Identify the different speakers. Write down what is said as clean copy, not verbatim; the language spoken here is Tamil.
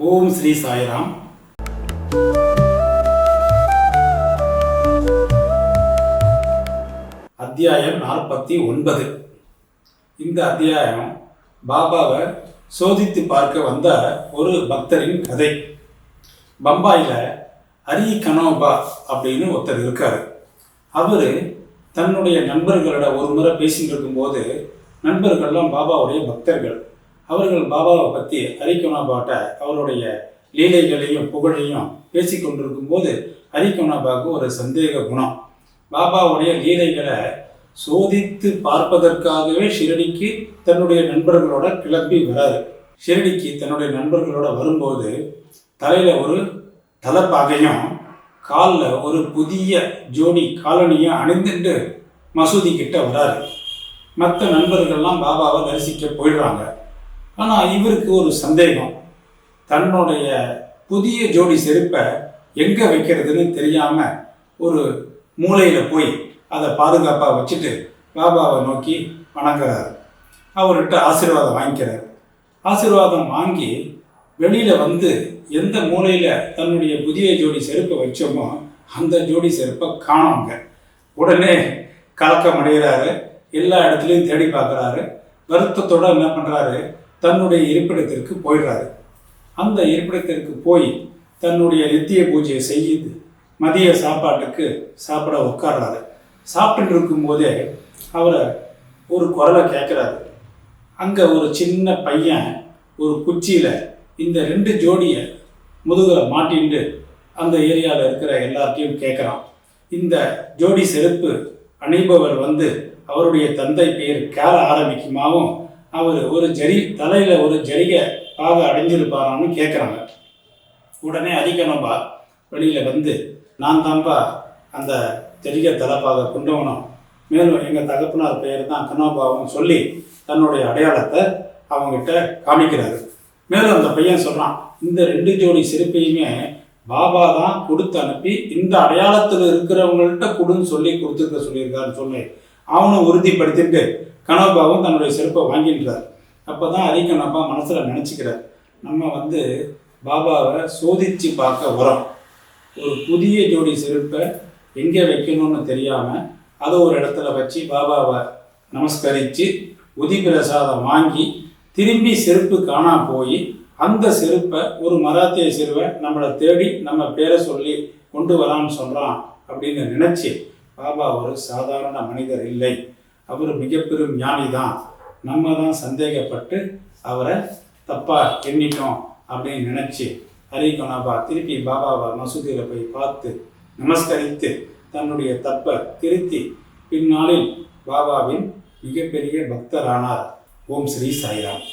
Speaker 1: ஓம் ஸ்ரீ சாய்ராம். அத்தியாயம் 49. இந்த அத்தியாயம் பாபாவை சோதித்து பார்க்க வந்த ஒரு பக்தரின் கதை. பம்பாயில் ஹரி கனோபா அப்படின்னு ஒருத்தர் இருக்கார். அவர் தன்னுடைய நண்பர்களோட ஒரு முறை பேசிட்டு இருக்கும்போது, நண்பர்கள்லாம் பாபாவுடைய பக்தர்கள். அவர்கள் பாபாவை பற்றி ஹரி கனோபாட்ட அவருடைய லீலைகளையும் புகழையும் பேசி கொண்டிருக்கும் போது ஹரி கனோபாவுக்கு ஒரு சந்தேக குணம். பாபாவுடைய லீலைகளை சோதித்து பார்ப்பதற்காகவே ஷிரடிக்கு தன்னுடைய நண்பர்களோட கிளம்பி வராரு. ஷிரடிக்கு தன்னுடைய நண்பர்களோட வரும்போது தலையில் ஒரு தலைப்பாகையும் காலில் ஒரு புதிய ஜோடி காலனியும் அணிந்துட்டு மசூதி கிட்ட வராரு. மற்ற நண்பர்கள்லாம் பாபாவை தரிசிக்க போயிடுறாங்க. ஆனால் இவருக்கு ஒரு சந்தேகம். தன்னுடைய புதிய ஜோடி செருப்பை எங்கே வைக்கிறதுன்னு தெரியாமல் ஒரு மூலையில் போய் அதை பாதுகாப்பாக வச்சுட்டு பாபாவை நோக்கி வணங்குறாரு. அவர்கிட்ட ஆசீர்வாதம் வாங்கிக்கிறார். ஆசீர்வாதம் வாங்கி வெளியில் வந்து எந்த மூலையில் தன்னுடைய புதிய ஜோடி செருப்பை வச்சோமோ அந்த ஜோடி செருப்பை காணோங்க. உடனே கலக்கம் அடைகிறாரு. எல்லா இடத்துலையும் தேடி பார்க்குறாரு. வருத்தத்தோடு என்ன பண்ணுறாரு, தன்னுடைய இருப்பிடத்திற்கு போயிடுறாரு. அந்த இருப்பிடத்திற்கு போய் தன்னுடைய நித்திய பூஜையை செய்து மதிய சாப்பாட்டுக்கு சாப்பிட உட்கார்றாரு. சாப்பிட்டு இருக்கும்போதே அவரை ஒரு குரலை கேட்குறாரு. அங்கே ஒரு சின்ன பையன் ஒரு குச்சியில் இந்த 2 ஜோடியை முதுகில் மாட்டின்ட்டு அந்த ஏரியாவில் இருக்கிற எல்லார்ட்டையும் கேட்குறான். இந்த ஜோடி செருப்பு அணிபவர் வந்து அவருடைய தந்தை பெயர் கேர ஆரம்பிக்குமாவும் அவர் ஒரு தலையில் ஒரு ஜரிகை பாக அடைஞ்சிருப்பாரான்னு கேட்குறாங்க. உடனே ஹரி கனோபா வெளியில் வந்து, நான் தான்ப்பா அந்த ஜரிகை தலைப்பாக கொண்டவனும், மேலும் எங்கள் தகப்பனார் பெயர் தான் கனோபாவும் சொல்லி தன்னுடைய அடையாளத்தை அவங்ககிட்ட காமிக்கிறாரு. மேலும் அந்த பையன் சொல்கிறான், இந்த 2 ஜோடி செருப்பையுமே பாபா தான் கொடுத்து அனுப்பி இந்த அடையாளத்தில் இருக்கிறவங்கள்ட்ட கொடுன்னு சொல்லி கொடுத்துருக்க சொல்லியிருக்காருன்னு சொல்லி அவனும் உறுதிப்படுத்திட்டு கனோபாவும் தன்னுடைய செருப்பை வாங்கின்றார். அப்போ தான் ஹரி கனோபா மனசில் நினச்சிக்கிறார், நம்ம வந்து பாபாவை சோதித்து பார்க்க வரோம். ஒரு புதிய ஜோடி செருப்பை எங்கே வைக்கணும்னு தெரியாமல் அதை ஒரு இடத்துல வச்சு பாபாவை நமஸ்கரித்து உதி பிரசாதம் வாங்கி திரும்பி செருப்பு காணா போய் அந்த செருப்பை ஒரு மராத்திய சிறுவை நம்மளை தேடி நம்ம பேரை சொல்லி கொண்டு வரான்னு சொல்கிறான் அப்படின்னு நினச்சி, பாபா ஒரு சாதாரண மனிதர் இல்லை, அவர் மிகப்பெரும் ஞானி தான், நம்ம தான் சந்தேகப்பட்டு அவரை தப்பாக எண்ணிட்டோம் அப்படின்னு நினச்சி ஹரி கனோபா திருப்பி பாபாவை மசூதியில் போய் பார்த்து நமஸ்கரித்து தன்னுடைய தப்பை திருத்தி பின்னாளில் பாபாவின் மிகப்பெரிய பக்தரானார். ஓம் ஸ்ரீ சாய்ராம்.